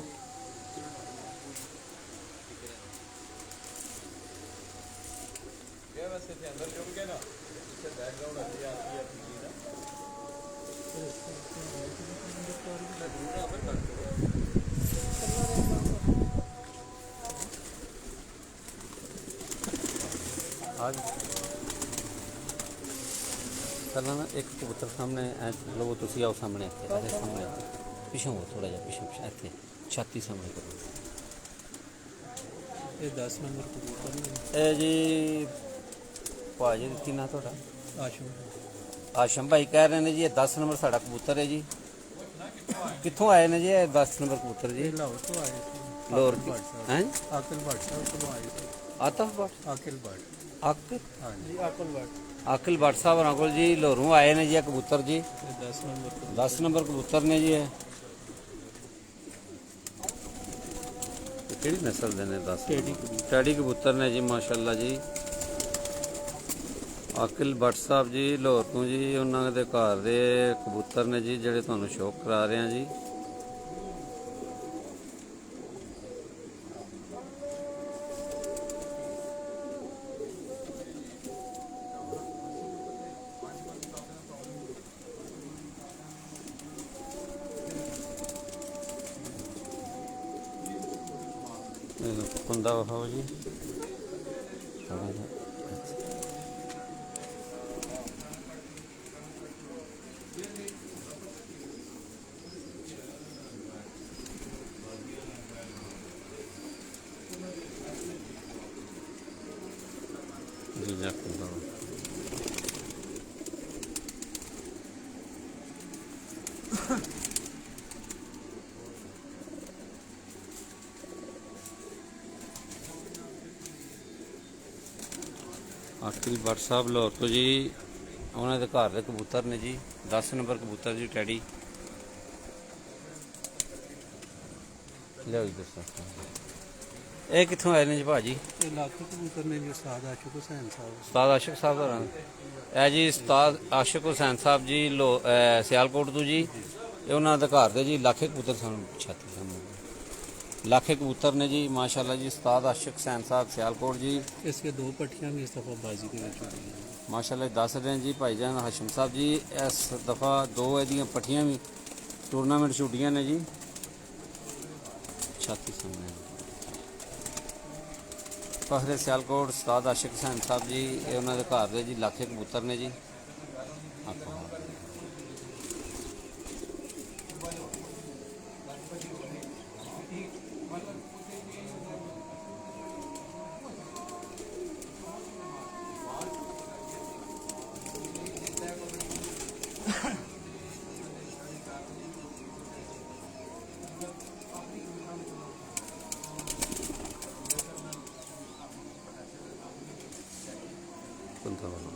Speaker 1: वैसे अंदर जुड़ गए ना इससे बैकग्राउंड अच्छी आती है अपनी चीज
Speaker 4: आज चलना ना एक कबूतर सामने लो तुसी आओ सामने आते सामने पिछों हो थोड़ा जा पिछों इतने छाती सामने करो
Speaker 3: ये 10 नंबर कबूतर ने
Speaker 4: ए जी भाजी की ना थोड़ा
Speaker 3: आशम
Speaker 4: आशम भाई कह रहे हैं जी ये 10 नंबर साड़ा कबूतर है जी कितों आए ने जी ये 10 नंबर कबूतर जी
Speaker 3: लाहौर तो आए थे
Speaker 4: लाहौर हैं
Speaker 3: आकिल भट्ट साहब तो आए थे
Speaker 4: आतफ भट्ट
Speaker 3: आकिल भट्ट
Speaker 4: आकिल
Speaker 3: हाँ जी आकिल भट्ट
Speaker 4: आकिल भट्ट साहब होना कोल जी लाहौरों आए ने जी ये कबूतर जी
Speaker 3: ये 10 नंबर
Speaker 4: 10 नंबर कबूतर ने जी ਕਿਹੜੀ ਨਸਲ ਦੇ ਨੇ 10 ਟੈਡੀ ਕਬੂਤਰ ਨੇ ਜੀ ਮਾਸ਼ਾਅੱਲਾ ਜੀ ਆਕਿਲ ਭੱਟ ਸਾਹਿਬ ਜੀ ਲਾਹੌਰ ਤੋਂ ਜੀ ਉਹਨਾਂ ਦੇ ਘਰ ਦੇ ਕਬੂਤਰ ਨੇ ਜੀ ਜਿਹੜੇ ਤੁਹਾਨੂੰ ਸ਼ੌਕ ਕਰਾ ਰਹੇ ਹਾਂ ਜੀ कुंदा विखाओ जी जी जा कुंदा आकिल भट्ट साहब लाहौर तो जी उन्होंने घर के कबूतर ने जी 10 नंबर कबूतर जी टैडी लिया जी ये कितों आए ने जी भाजी
Speaker 3: इलाके कबूतर ने जी उस्ताद आशिक हुसैन साहब
Speaker 4: उस्ताद आशिक साहब है जी उस्ताद आशिक हुसैन साहब जी लो सियालकोट तो जी ये उन्होंने घर के जी लाखे कबूतर छाती सामने लाखे कबूतर ने जी माशाल्लाह जी उस्ताद आशिक हुसैन साहब सियालकोट जी
Speaker 3: इसके 2 पट्टियां भी इस दफ़ा बाजी के विच हुई हैं
Speaker 4: माशाल्लाह दस रहे हैं जी भाईजान हाशिम साहब जी इस दफ़ा 2 एदियां पट्टियां भी टूरनामेंट छुट्टियां ने जी ਛਾਤੀ ਸਾਹਮਣੇ ਫਖਰੇ ਸਿਆਲਕੋਟ ਉਸਤਾਦ ਆਸ਼ਿਕ ਹੁਸੈਨ ਸਾਹਿਬ ਜੀ, ਇਹ ਉਹਨਾਂ ਦੇ ਘਰ ਦੇ ਜੀ ਲਾਖੇ ਕਬੂਤਰ ਨੇ ਜੀ। ਆਖੋ ਕੁੰਤਾ ਵਾਲਾ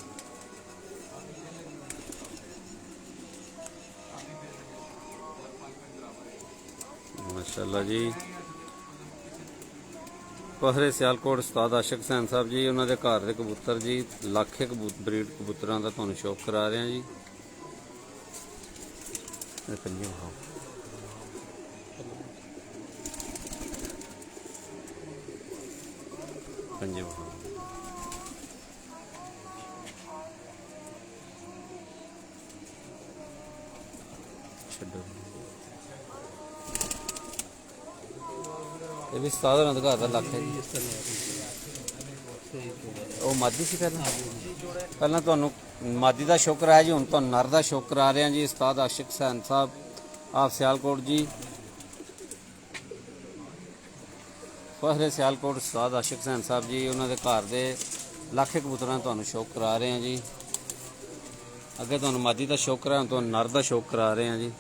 Speaker 4: ਮਾਸ਼ਾਅੱਲਾ ਜੀ। ਫਖਰੇ ਸਿਆਲਕੋਟ ਉਸਤਾਦ ਆਸ਼ਿਕ ਹੁਸੈਨ ਸਾਹਿਬ ਜੀ, ਉਹਨਾਂ ਦੇ ਘਰ ਦੇ ਕਬੂਤਰ ਜੀ ਲਾਖੇ ਬਰੀਡ ਕਬੂਤਰਾਂ ਦਾ ਤੁਹਾਨੂੰ ਸ਼ੌਕ ਕਰਾ ਰਹੇ ਹਾਂ ਜੀ। ਇਹ ਪੰਜੇ ਵਿਖਾਓ। ਪੰਜੇ ਵਿਖਾਓ। ਛੱਡੋ ਇਹ ਵੀ ਉਸਤਾਦ ਹੋਰਾਂ ਦੇ ਘਰ ਦਾ ਲੱਖ ਹੈ ਜੀ। ਉਹ ਮਾਦੀ ਸੀ ਪਹਿਲਾਂ ਤੁਹਾਨੂੰ ਮਾਦੀ ਦਾ ਸ਼ੌਕ ਕਰਾਇਆ ਜੀ, ਹੁਣ ਤੁਹਾਨੂੰ ਨਰ ਦਾ ਸ਼ੌਕ ਕਰਾ ਰਹੇ ਹਾਂ ਜੀ। ਉਸਤਾਦ ਆਸ਼ਿਕ ਹੁਸੈਨ ਸਾਹਿਬ ਆਪ ਸਿਆਲਕੋਟ ਜੀ, ਫਖਰੇ ਸਿਆਲਕੋਟ ਉਸਤਾਦ ਆਸ਼ਿਕ ਹੁਸੈਨ ਸਾਹਿਬ ਜੀ, ਉਹਨਾਂ ਦੇ ਘਰ ਦੇ ਲਾਖੇ ਕਬੂਤਰਾਂ ਦਾ ਤੁਹਾਨੂੰ ਸ਼ੌਕ ਕਰਾ ਰਹੇ ਹਾਂ ਜੀ। ਅੱਗੇ ਤੁਹਾਨੂੰ ਮਾਦੀ ਦਾ ਸ਼ੌਕ ਕਰਾਇਆ, ਹੁਣ ਤੁਹਾਨੂੰ ਨਰ ਦਾ ਸ਼ੌਕ ਕਰਾ ਰਹੇ ਹਾਂ ਜੀ।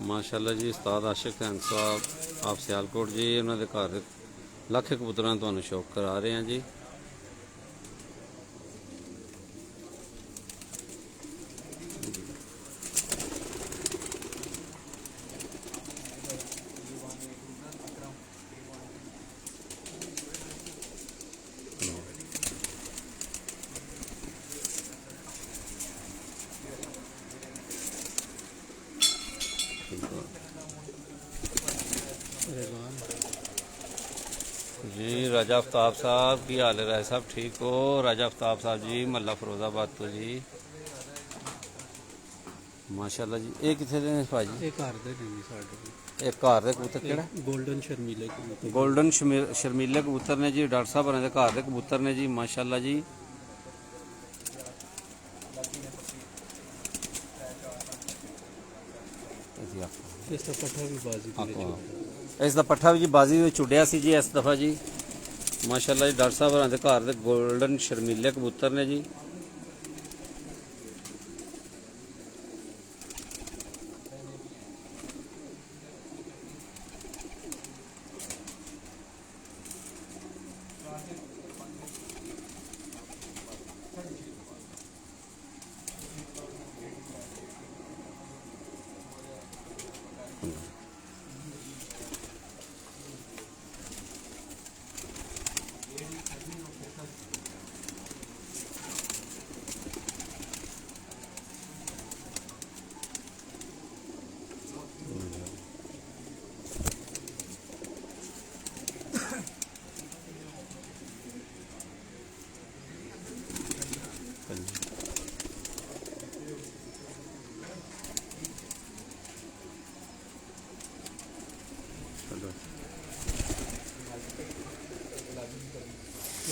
Speaker 4: ਮਾਸ਼ਾਅੱਲਾ ਜੀ। ਉਸਤਾਦ ਆਸ਼ਿਕ ਹੁਸੈਨ ਸਾਹਿਬ ਆਪ ਸਿਆਲਕੋਟ ਜੀ, ਉਹਨਾਂ ਦੇ ਘਰ ਲੱਖ ਕਬੂਤਰਾਂ ਤੁਹਾਨੂੰ ਸ਼ੌਕ ਕਰਾ ਰਹੇ ਹਾਂ ਜੀ। जी राजा आफ्ताब साहब की हाल है? राय साहब ठीक हो? राजा आफ्ताब साहब जी महला फिरोजाबाद तो जी माशाल्लाह जी। ये कितने दिन भाजी?
Speaker 3: ਇਹ ਘਰ ਦੇ ਨੇ ਜੀ ਸਾਡੇ ਕੋਲ।
Speaker 4: एक घर के कबूतर केड़ा?
Speaker 3: ਗੋਲਡਨ ਸ਼ਰਮੀਲੇ ਕਬੂਤਰ।
Speaker 4: गोल्डन शर्मीले कबूतर ने जी। डॉक्टर साहब होरें दे घर के कबूतर ने जी माशाल्लाह जी।
Speaker 3: ਇਸ ਦਾ ਪੱਠਾ ਵੀ ਬਾਜ਼ੀ ਦੇ ਵਿੱਚ ਹੁੰਦਾ।
Speaker 4: ਇਸ ਦਾ ਪੱਠਾ ਵੀ ਜੀ ਬਾਜ਼ੀ ਵਿੱਚ ਉੱਡਿਆ ਸੀ ਜੀ ਇਸ ਦਫਾ ਜੀ ਮਾਸ਼ਾਅੱਲਾ ਜੀ। ਡਾਕਟਰ ਸਾਹਿਬ ਹੋਰਾਂ ਦੇ ਘਰ ਦੇ ਗੋਲਡਨ ਸ਼ਰਮੀਲੇ ਕਬੂਤਰ ਨੇ ਜੀ।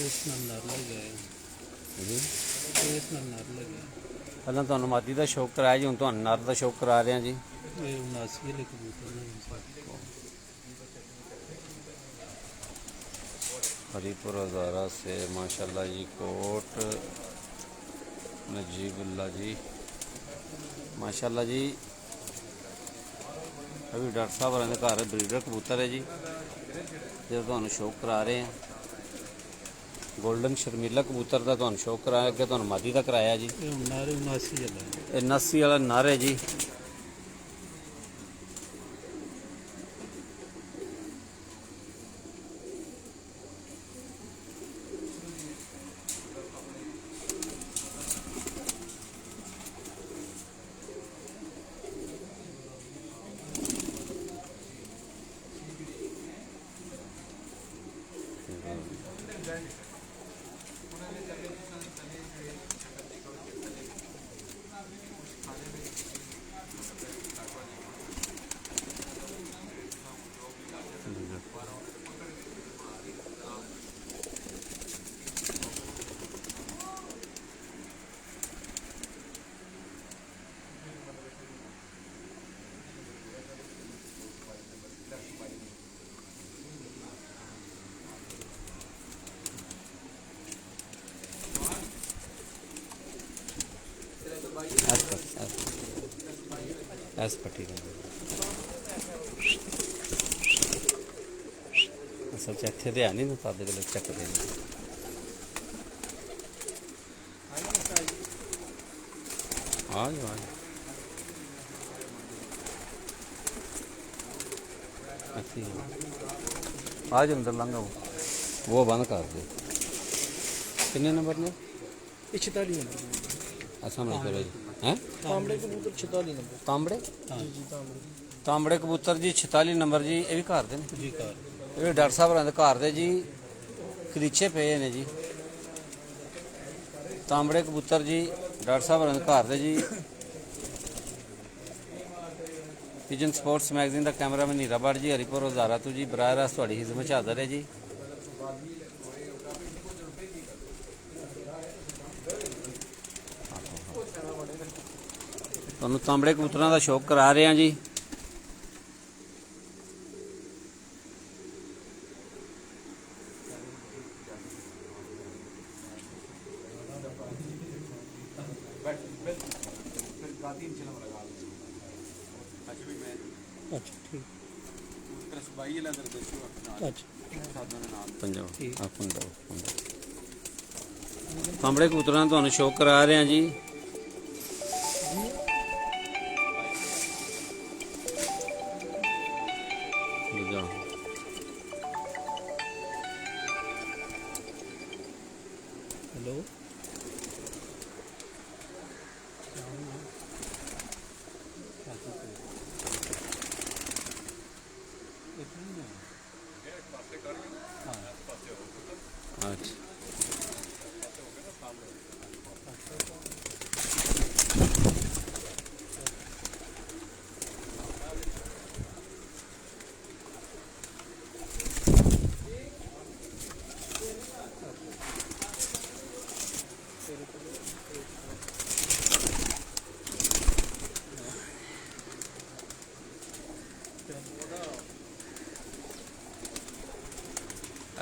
Speaker 3: ਇਸ ਨਾਲ ਨਰ ਲੱਗਿਆ
Speaker 4: ਜੀ
Speaker 3: ਇਸ ਨਾਲ ਨਰ ਲੱਗਿਆ।
Speaker 4: ਪਹਿਲਾਂ ਤੁਹਾਨੂੰ ਮਾਦੀ ਦਾ ਸ਼ੌਕ ਕਰਾਇਆ ਜੀ, ਹੁਣ ਤੁਹਾਨੂੰ ਨਰ ਦਾ ਸ਼ੌਕ ਕਰਾ ਰਹੇ ਹਾਂ ਜੀ।
Speaker 3: ਇਹ 79 ਵਾਲੇ ਕਬੂਤਰ ਨੇ ਸਾਡੇ ਕੋਲ।
Speaker 4: हरीपुर हज़ारा से माशाल्लाह जी कोट नजीबुल्ला जी माशाल्लाह जी। अभी डॉक्टर साहब होरें दे घर ब्रीडर कबूतर है जी, जो तुहानू शौक करा रहे हैं। गोल्डन शर्मीला कबूतर का तुहानू शौक कराया, अगे तुहानू मादी का कराया जी।
Speaker 3: ਇਹ ਨਰ 79 ਵਾਲਾ
Speaker 4: ये 79 वाला नर है जी। ਐਸ ਪੱਟੀ ਦਾ ਅਸਲ 'ਚ ਇੱਥੇ ਤੇ ਹੈ ਨਹੀਂ ਨਾ ਤਾਂ ਦੇ ਕੋਲ ਚੱਕਦੇ ਨੇ ਆ ਜਾਓ अच्छी आज अंदर लंघा वो बंद कर दे कितने नंबर ने
Speaker 3: 46 नंबर
Speaker 4: ऐसा मैं करो जी हैं
Speaker 3: तांबड़े कबूतर 46 नंबर
Speaker 4: तांबड़े
Speaker 3: जी तांबड़े
Speaker 4: तांबड़े कबूतर जी 46 नंबर जी ये भी घर दे ने
Speaker 3: जी कार
Speaker 4: ये डॉक्टर साहब होरां दे घर दे जी कलीचे पे ने जी तांबड़े कबूतर जी डॉक्टर साहब होरां दे घर दे जी पिजन स्पोर्ट्स मैगजीन का कैमरामैन हीरा भट्ट जी हरिपुर हजारा तो जी बराह रास्त थोड़ी खिदमत च हाज़र है जी तुहानूं तांबड़े कबूतरां दा शौक करा रहे हैं जी
Speaker 3: अच्छा ठीक अच्छा
Speaker 4: पंजाब तांबड़े कबूतरां दा तुहानूं शौक करा रहे हैं जी
Speaker 3: हेलो
Speaker 4: अच्छा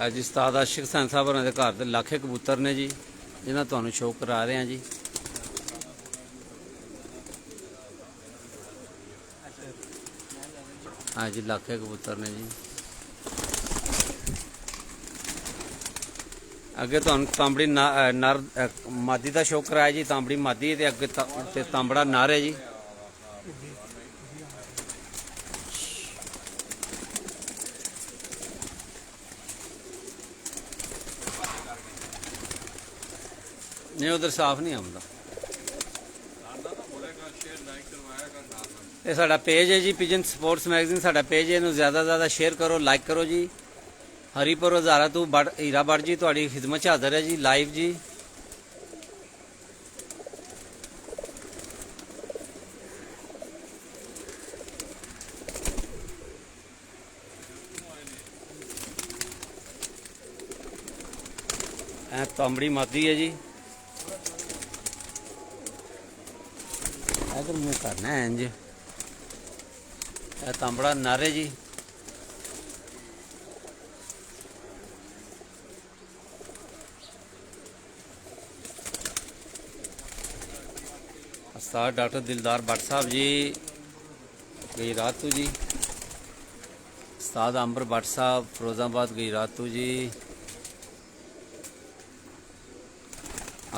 Speaker 4: ਅੱਜ ਉਸਤਾਦ ਆਸ਼ਿਕ ਹਸਨ ਸਾਹਿਬ ਹੋਰਾਂ ਦੇ ਘਰ ਦੇ ਲੱਖੇ ਕਬੂਤਰ ਨੇ ਜੀ ਜਿਨ੍ਹਾਂ ਤੁਹਾਨੂੰ ਸ਼ੌਕ ਕਰਾ ਰਹੇ ਹਾਂ ਜੀ ਹਾਂ ਜੀ ਲੱਖੇ ਕਬੂਤਰ ਨੇ ਜੀ ਅੱਗੇ ਤੁਹਾਨੂੰ ਤਾਂਬੜੀ ਨਰ ਮਾਦੀ ਦਾ ਸ਼ੌਕ ਕਰਾਇਆ ਜੀ ਤਾਂਬੜੀ ਮਾਦੀ ਤੇ ਅੱਗੇ ਤੇ ਤਾਂਬੜਾ ਨਰ ਹੈ ਜੀ नहीं उधर साफ नहीं आंदा ये साडा पेज है जी पिजन स्पोर्ट्स मैगजीन साडा पेज है इनू ज़्यादा ज़्यादा शेयर करो लाइक करो जी हरीपुर हजारा तू हीरा भट्ट जी तुहाडी खिदमत च हाज़र है जी लाइव जी तांबड़ी मादी है जी इधर मुँह करना है इंज तांबड़ा नर है जी उस्ताद डॉक्टर दिलदार भट्ट साहब जी गई रातू जी उस्ताद अंबर भट्ट साहब फिरोजाबाद गई रातू जी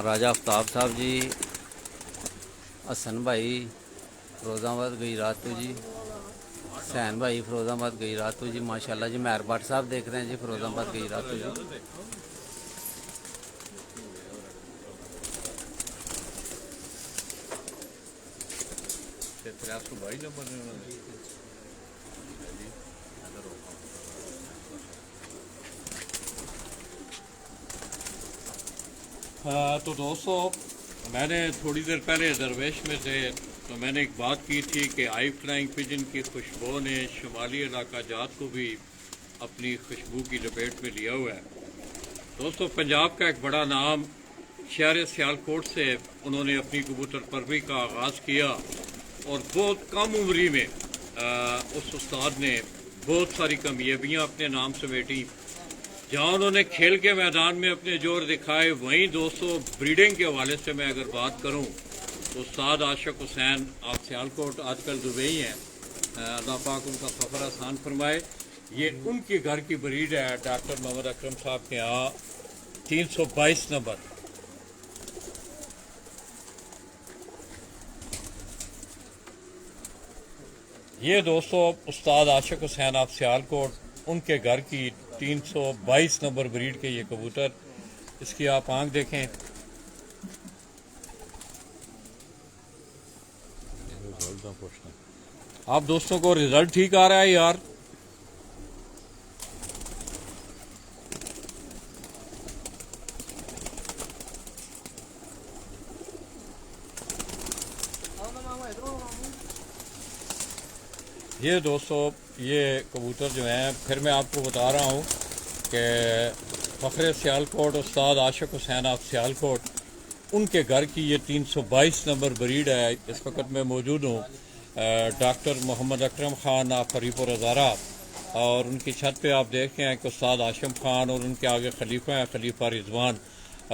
Speaker 4: राजा आफ्ताब साहब जी हसन भाई फिरोजाबाद गई रातू जी सैन भाई फिरोजाबाद गई रातू जी माशाल्लाह जी मेहर भट्ट साहब देख रहे हैं जी फिरोजाबाद गई रातू जी
Speaker 1: तो दोस्तों मैंने थोड़ी देर पहले दरवेश में से तो मैंने एक बात की थी कि आई फ्लाइंग पिजन की खुशबू ने शुमाली इलाका जात को भी अपनी खुशबू की लपेट में लिया हुआ है। दोस्तों पंजाब का एक बड़ा नाम शहर सियालकोट से उन्होंने अपनी कबूतर परवरी का आगाज़ किया और बहुत कम उम्री में उस उस्ताद ने बहुत सारी कामयाबियाँ अपने नाम समेटी। जहाँ उन्होंने खेल के मैदान में अपने जोर दिखाए वहीं दोस्तों ब्रीडिंग के हवाले से मैं अगर बात करूँ उस्ताद आशिक हुसैन आप सियालकोट आजकल दुबई हैं, अल्लाह पाक उनका सफ़र आसान फरमाए। ये उनके घर की ब्रीड है डॉक्टर मोहम्मद अकरम साहब के यहाँ 322 नंबर। ये दोस्तों उस्ताद आशिक हुसैन आप सियालकोट उनके घर की 322 नंबर ब्रीड के ये कबूतर, इसकी आप आंख देखें। आप दोस्तों को रिजल्ट ठीक आ रहा है यार? ये दोस्तों ये कबूतर जो हैं, फिर मैं आपको बता रहा हूँ कि फ़ख्र सियालकोट उस्ताद आशिक हुसैन आप सियालकोट उनके घर की ये 322 नंबर ब्रीड है। इस वक्त मैं मौजूद हूँ डॉक्टर मोहम्मद अकरम ख़ान आप हरीपुर हज़ारा, और उनकी छत पे आप देख रहे हैं कि उस्ताद आशिम ख़ान और उनके आगे खलीफा हैं, खलीफा रिजवान,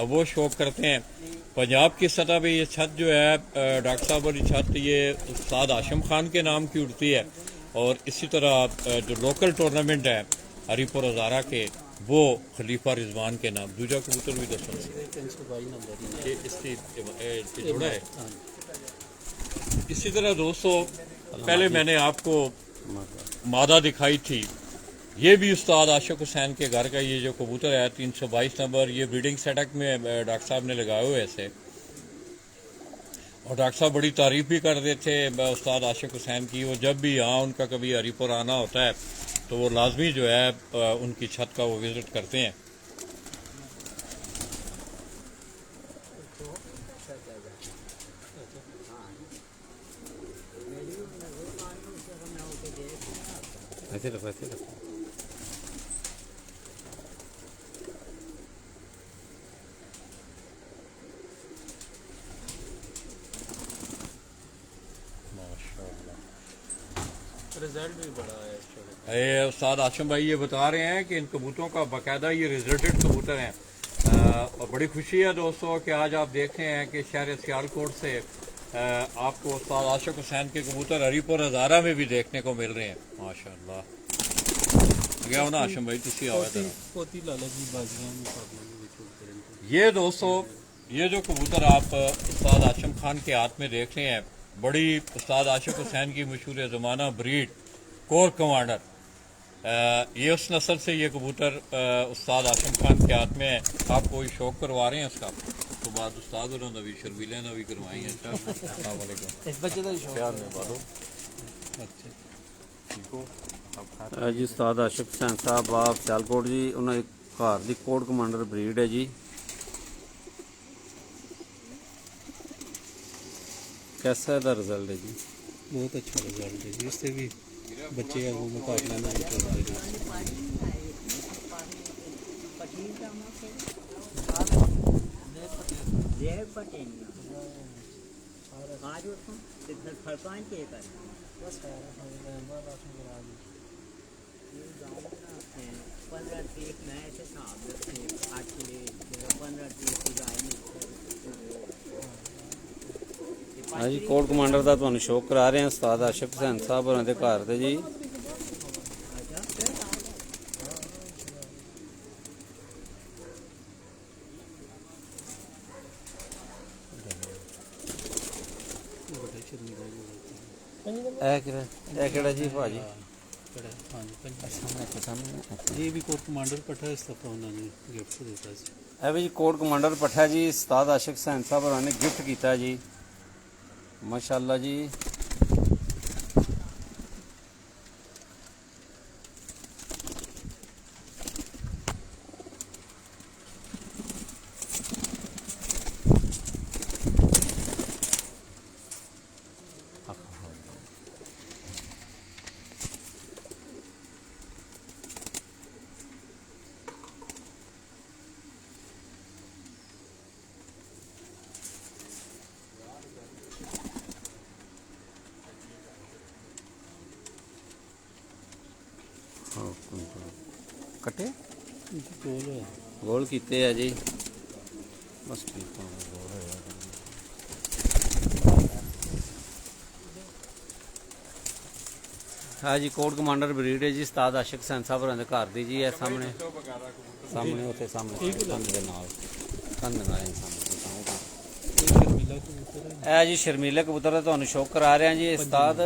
Speaker 1: वो शौक करते हैं। पंजाब की सतह पे ये छत जो है डॉक्टर साहब वाली छत, ये उस्ताद आशिम ख़ान के नाम की उड़ती है। और इसी तरह जो लोकल टूर्नामेंट है हरीपुर हज़ारा के, वो खलीफा रिजवान के नाम। दूसरा कबूतर भी दसो,
Speaker 3: 322 नंबर
Speaker 1: ये इसकी जोड़ा है। इसी तरह दोस्तों पहले मैंने आपको मादा दिखाई थी, ये भी उस्ताद आशिक हुसैन के घर का ये जो कबूतर है 322 नंबर, ये ब्रीडिंग सेटअप में डॉक्टर साहब ने लगाए हुए ऐसे, और डॉक्टर साहब बड़ी तारीफ भी करते थे उस्ताद आशिक हुसैन की। वो जब भी यहाँ उनका कभी हरीपुर आना होता है तो वो लाजमी जो है उनकी छत का वो विजिट करते हैं।
Speaker 4: ऐसे रखो, ऐसे रखो।
Speaker 3: रिजल्ट भी बड़ा है।
Speaker 1: उस्ताद आशिम भाई ये बता रहे हैं कि इन कबूतरों का बाकायदा ये रिजल्टेड कबूतर हैं। और बड़ी खुशी है दोस्तों कि आज आप देख रहे हैं कि शहर सियालकोट से आपको उस्ताद आशिक हुसैन के कबूतर हरीपुर हज़ारा में भी देखने को मिल रहे हैं। माशाअल्लाह। क्या होना आशिम भाई, तुसी आवाज़ जरा।
Speaker 3: पोती लाला जी बाजियां मुकाबले में विचूर करेंगे।
Speaker 1: ये दोस्तों ये जो कबूतर आप उस्ताद आशिम खान के हाथ में देख रहे हैं, बड़ी उस्ताद आशिक हुसैन की मशहूर ज़माना ब्रीड कोर कमांडर, ये उस नस्ल से ये कबूतर उस्ताद आशिम खान के हाथ में है। आप कोई शौक करवा रहे हैं इसका तो बाद उस्ताद उन्होंने भी शर्मीले ने भी करवाई है। अस्सलाम वालेकुम।
Speaker 3: इस बच्चे का ही
Speaker 1: प्यार में बालो।
Speaker 3: अच्छा
Speaker 1: ठीक हो
Speaker 4: ਜੀ ਉਸਤਾਦ ਆਸ਼ਿਕ ਹੁਸੈਨ ਸਾਹਿਬ ਆ ਸਿਆਲਕੋਟ ਜੀ, ਉਹਨਾਂ ਦੇ ਘਰ ਦੀ ਕੋਡ ਕਮਾਂਡਰ ਬਰੀਡ ਹੈ ਜੀ। कैसा है रिजल्ट है जी?
Speaker 3: बहुत अच्छा रिजल्ट है जी। इससे भी बच्चे हैं वो मुकाबला में विचूर
Speaker 4: हाँ जी, कोड कमांडर का तुहानू शौक करा रहे हैं उस्ताद आशिक हुसैन साहब होरां दे घर ते जी। ਇਹ ਕਿਹੜਾ ਜੀ ਭਾਜੀ?
Speaker 3: हाँ जी सामने ये भी कोर कमांडर पट्टा इस दफ़ा उन्होंने गिफ्ट दिता सी।
Speaker 4: ਇਹ ਵੀ ਜੀ ਕੋਡ ਕਮਾਂਡਰ ਪੱਠਾ ਜੀ, ਉਸਤਾਦ ਆਸ਼ਿਕ ਹੁਸੈਨ ਸਾਹਿਬ ਹੋਰਾਂ ਨੇ ਗਿਫਟ ਕੀਤਾ ਜੀ। ਮਾਸ਼ਾਅੱਲਾ ਜੀ। कटे गोल कीते है जी, बस ठीक है। ਹਾਂ ਜੀ ਕੋਡ ਕਮਾਂਡਰ ਬਰੀਡ ਹੈ ਜੀ ਉਸਤਾਦ ਆਸ਼ਿਕ ਹੁਸੈਨ ਸਾਹਿਬ ਹੋਰਾਂ ਦੇ ਘਰ ਦੀ ਜੀ ਇਹ ਸਾਹਮਣੇ ਉੱਥੇ ਸਾਹਮਣੇ ਕੰਧ ਦੇ ਨਾਲ ਇਹ ਸਾਹਮਣੇ
Speaker 3: ਇਹ ਸ਼ਰਮੀਲਾ ਕਬੂਤਰ ਹੈ
Speaker 4: ਇਹ ਜੀ ਸ਼ਰਮੀਲੇ ਕਬੂਤਰ ਦਾ ਤੁਹਾਨੂੰ ਸ਼ੌਕ ਕਰਾ ਰਹੇ ਹਾਂ ਜੀ ਉਸਤਾਦ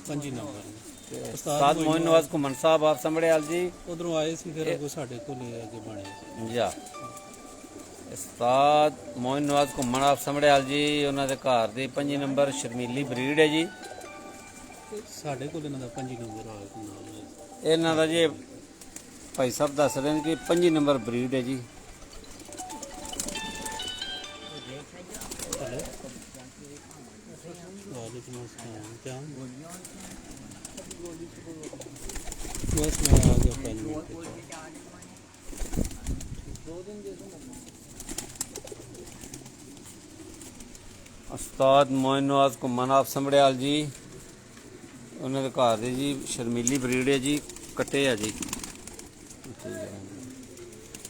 Speaker 3: 5 ਨੰਬਰ
Speaker 4: ਉਸਤਾਦ ਮੋਇਨ ਨਵਾਜ਼ ਘੁੰਮਣ ਸਾਹਿਬ ਆਪ ਸੰਭੜਿਆਲ ਜੀ
Speaker 3: ਉਧਰੋਂ ਆਏ ਸੀ ਫਿਰ ਅੱਗੋਂ ਸਾਡੇ ਕੋਲ ਹੀ ਅੱਗੇ ਬਣੇ
Speaker 4: ਜਾ ਉਸਤਾਦ ਮੋਇਨ ਨਵਾਜ਼ ਘੁੰਮਣ ਆਪ ਸੰਭੜਿਆਲ ਜੀ ਉਹਨਾਂ ਦੇ ਘਰ ਦੀ 5 ਨੰਬਰ ਸ਼ਰਮੀਲੀ ਬਰੀਡ ਹੈ ਜੀ
Speaker 3: ਸਾਡੇ ਕੋਲ ਇਹਨਾਂ ਦਾ 5 ਨੰਬਰ ਆ ਗਿਆ
Speaker 4: ਇਹਨਾਂ ਦਾ ਜੀ ਭਾਈ ਸਾਹਿਬ ਦੱਸ ਰਹੇ ਨੇ ਕਿ 5 ਨੰਬਰ ਬਰੀਡ ਹੈ ਜੀ
Speaker 3: वालेकुम अस्सलाम क्या बस मैं आ गया 5 मिनट के
Speaker 4: ਉਸਤਾਦ ਮੋਇਨ ਨਵਾਜ਼ ਘੁੰਮਣ ਆਪ ਸੰਭੜਿਆਲ ਜੀ ਉਹਨਾਂ ਦੇ ਘਰ ਦੇ ਜੀ ਸ਼ਰਮੀਲੀ ਬਰੀਡ ਹੈ ਜੀ ਕੱਟੇ ਆ ਜੀ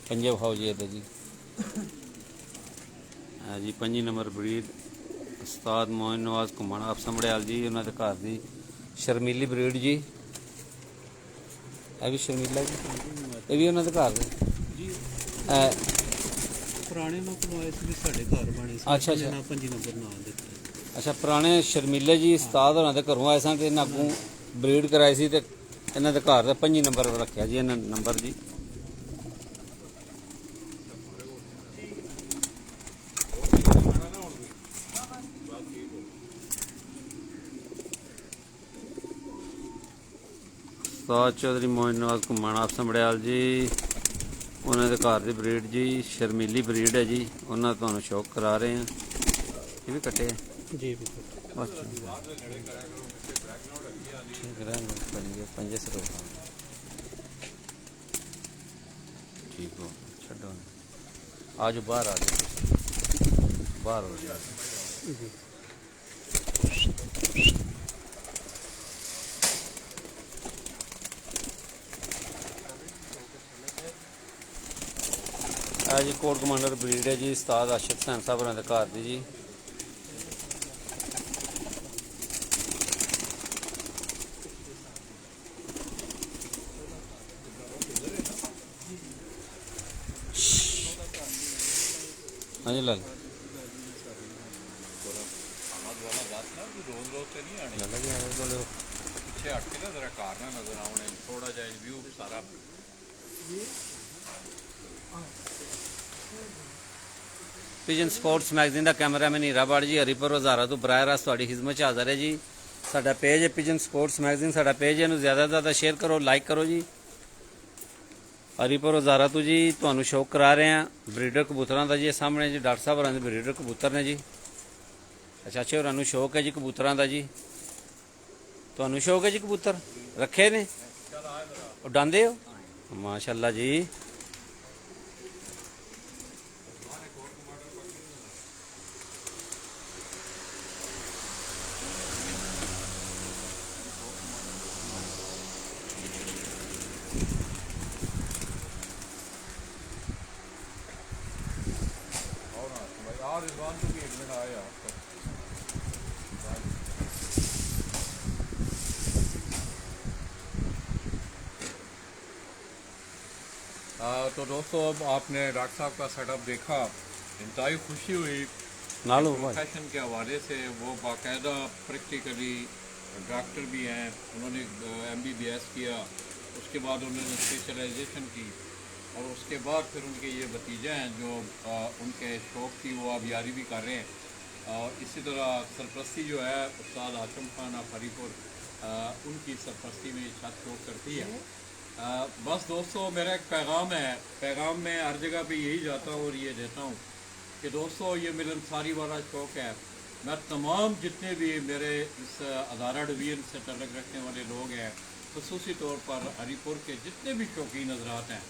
Speaker 4: ਪੰਜੇ ਵਿਖਾਓ ਜੀ ਇਹਦੇ ਜੀ ਆ ਜੀ 5 ਨੰਬਰ ਬਰੀਡ ਉਸਤਾਦ ਮੋਇਨ ਨਵਾਜ਼ ਘੁੰਮਣ ਆਪ ਸੰਭੜਿਆਲ ਜੀ ਉਹਨਾਂ ਦੇ ਘਰ ਦੀ ਸ਼ਰਮੀਲੀ ਬਰੀਡ ਜੀ ਇਹ ਵੀ ਸ਼ਰਮੀਲਾ ਜੀ ਇਹ ਵੀ ਉਹਨਾਂ ਦੇ ਘਰ ਦੇ
Speaker 3: जी
Speaker 4: ਇਹ
Speaker 3: ਪੁਰਾਣੇ ਲੋਕ ਆਏ ਸੀ ਸਾਡੇ ਘਰ ਬਣੇ ਸੀ
Speaker 4: ਅੱਛਾ, ਅੱਛਾ।
Speaker 3: ਇਹਨਾਂ 5 ਨੰਬਰ ਨਾਮ ਦਿੱਤਾ
Speaker 4: ਅੱਛਾ ਪੁਰਾਣੇ ਸ਼ਰਮੀਲੇ ਜੀ ਉਸਤਾਦ ਹੋਰਾਂ ਦੇ ਘਰੋਂ ਆਏ ਸਨ ਤੇ ਇਹਨਾਂ ਅੱਗੋਂ ਬਰੀਡ ਕਰਾਈ ਸੀ ਤੇ ਇਹਨਾਂ ਦੇ ਘਰ ਦਾ 5 ਨੰਬਰ ਰੱਖਿਆ ਜੀ ਇਹਨਾਂ ਨੰਬਰ ਜੀ ਉਸਤਾਦ ਚੌਧਰੀ ਮੋਇਨ ਨਵਾਜ਼ ਘੁੰਮਣ ਆਪ ਸੰਭੜਿਆਲ ਜੀ ਉਹਨਾਂ ਦੇ ਘਰ ਦੀ ਬਰੀਡ ਜੀ ਸ਼ਰਮੀਲੀ ਬਰੀਡ ਹੈ ਜੀ ਉਹਨਾਂ ਦਾ ਤੁਹਾਨੂੰ ਸ਼ੌਕ ਕਰਾ ਰਹੇ ਹਾਂ ਇਹ ਵੀ ਕੱਟੇ ਆ
Speaker 3: जी बिल्कुल
Speaker 4: बस ठीक है पंजे से ठीक हो छो आज बाहर आ जाओ बाहर हो जाए
Speaker 3: जी
Speaker 4: आज कोट कमांडर ब्रीड है जी उस्ताद आशिक हुसैन साहब होरां दे घर दी जी हाँ जी लाल
Speaker 1: रोज रोज से नहीं आने
Speaker 4: लाला जी आए बोलो
Speaker 1: पीछे हट के ना जरा कार ना नजर आने थोड़ा जा व्यू सारा
Speaker 4: ਪਿਜਨ ਸਪੋਰਟਸ ਮੈਗਜ਼ੀਨ ਦਾ ਕੈਮਰਾਮੈਨ ਹੀਰਾਬਾੜ ਜੀ ਹਰੀਪੁਰ ਹਜ਼ਾਰਾ ਤੋਂ ਬਰਾਹ ਰਾਸਤ ਤੁਹਾਡੀ ਖਿਦਮਤ 'ਚ ਹਾਜ਼ਰ ਹੈ ਜੀ ਸਾਡਾ ਪੇਜ ਹੈ ਪਿਜਨ ਸਪੋਰਟਸ ਮੈਗਜ਼ੀਨ ਸਾਡਾ ਪੇਜ ਇਹਨੂੰ ਜ਼ਿਆਦਾ ਤੋਂ ਜ਼ਿਆਦਾ ਸ਼ੇਅਰ ਕਰੋ ਲਾਈਕ ਕਰੋ ਜੀ ਹਰੀਪੁਰ ਹਜ਼ਾਰਾ ਤੋਂ ਜੀ ਤੁਹਾਨੂੰ ਸ਼ੌਕ ਕਰਾ ਰਹੇ ਹਾਂ ਬਰੀਡਰ ਕਬੂਤਰਾਂ ਦਾ ਜੀ ਸਾਹਮਣੇ ਜੀ ਡਾਕਟਰ ਸਾਹਿਬ ਹੋਰਾਂ ਦੇ ਬਰੀਡਰ ਕਬੂਤਰ ਨੇ ਜੀ ਚਾਚੇ ਹੋਰਾਂ ਨੂੰ ਸ਼ੌਕ ਹੈ ਜੀ ਕਬੂਤਰਾਂ ਦਾ ਜੀ ਤੁਹਾਨੂੰ ਸ਼ੌਕ ਹੈ ਜੀ ਕਬੂਤਰ ਰੱਖੇ ਨੇ ਉਡਾਉਂਦੇ ਹੋ ਮਾਸ਼ਾਅੱਲਾ ਜੀ
Speaker 1: और रिजवान को भी एक मिनट आया आपको तो दोस्तों अब आपने डॉक्टर साहब का सेटअप देखा इंतहाई खुशी हुई
Speaker 4: नालो
Speaker 1: प्रोफेशन के हवाले से वो बाकायदा प्रैक्टिकली डॉक्टर भी हैं उन्होंने MBBS किया उसके बाद उन्होंने स्पेशलाइजेशन की और उसके बाद फिर उनके ये भतीजे हैं जो उनके शौक़ की वो अब यारी भी कर रहे हैं और इसी तरह सरपरस्ती जो है उस्ताद हाशिम खान हरीपुर उनकी सरपरस्ती में छत शौक करती है बस दोस्तों मेरा एक पैगाम में हर जगह पे यही जाता हूँ और ये देता हूँ कि दोस्तों ये मिलनसारी वाला शौक़ है मैं तमाम जितने भी मेरे इस अदारा डिवीज़न से तल्लुक़ रखने वाले लोग हैं ख़ुसूसी तौर पर हरीपुर के जितने भी शौकीन हज़रात हैं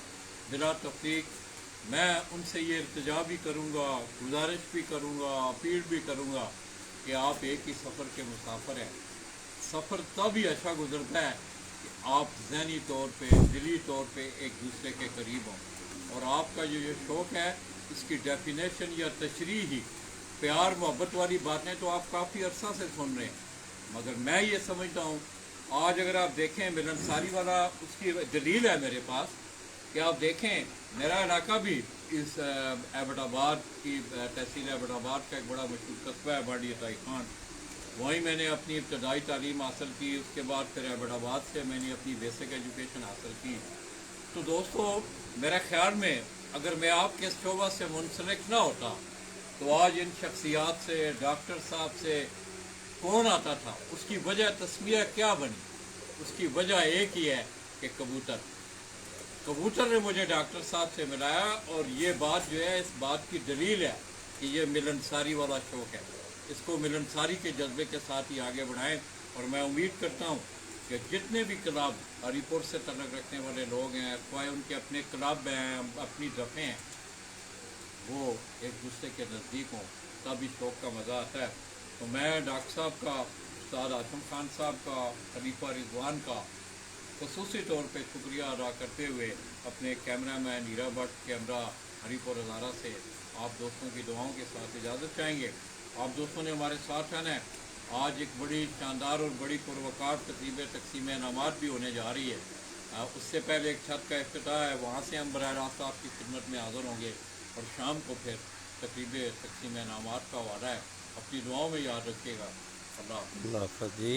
Speaker 1: बिला तफ़रीक मैं उनसे ये इल्तिजा भी करूँगा गुजारिश भी करूँगा अपील भी करूँगा कि आप एक ही सफ़र के मुसाफिर हैं सफ़र तब ही अच्छा गुजरता है कि आप ज़हनी तौर पे दिली तौर पे एक दूसरे के करीब हों और आपका जो ये शौक़ है इसकी डेफिनेशन या तशरीह ही प्यार मोहब्बत वाली बातें तो आप काफ़ी अरसा से सुन रहे हैं मगर मैं ये समझता हूँ आज अगर आप देखें मिलनसारी वाला उसकी दलील है मेरे पास कि आप देखें मेरा इलाका भी इस एबटाबाद की तहसील एबटाबाद का एक बड़ा मशहूर कस्बा है बाडी अताई खान। वहीं मैंने अपनी इब्तदाई तालीम हासिल की, उसके बाद फिर एबटाबाद से मैंने अपनी बेसिक एजुकेशन हासिल की। तो दोस्तों मेरे ख्याल में अगर मैं आपके इस शोबा से मुंसलिक ना होता तो आज इन शख्सियात से, डॉक्टर साहब से कौन आता था, उसकी वजह तस्मीर क्या बनी? उसकी वजह एक ही है कि कबूतर ने मुझे डॉक्टर साहब से मिलाया, और ये बात जो है इस बात की दलील है कि ये मिलनसारी वाला शौक़ है। इसको मिलनसारी के जज्बे के साथ ही आगे बढ़ाएं। और मैं उम्मीद करता हूँ कि जितने भी क्लब हरीपुर से तल्लुक़ रखने वाले लोग हैं, कोई उनके अपने क्लब हैं, अपनी दफ़े हैं, वो एक दूसरे के नज़दीक हों, तब इस शौक़ का मज़ा आता है। तो मैं डॉक्टर साहब का, उस्ताद आज़म खान साहब का, खलीफा रिजवान का ख़ुसूसी तौर पे शुक्रिया अदा करते हुए अपने कैमरा मैन नीरा भट्ट कैमरा हरीपुर हज़ारा से आप दोस्तों की दुआओं के साथ इजाज़त चाहेंगे। आप दोस्तों ने हमारे साथ रहना है। आज एक बड़ी शानदार और बड़ी पुरवकार तक़सीम इनामात भी होने जा रही है। उससे पहले एक छत का इफ्तिताह है, वहाँ से हम बराह रास्त आपकी खिदमत में हाज़िर होंगे, और शाम को फिर तक़सीम इनामात का वादा है। अपनी दुआओं में याद रखिएगा। अल्लाह हाफ़िज़।
Speaker 4: अल्लाह हाफ़िज़ जी।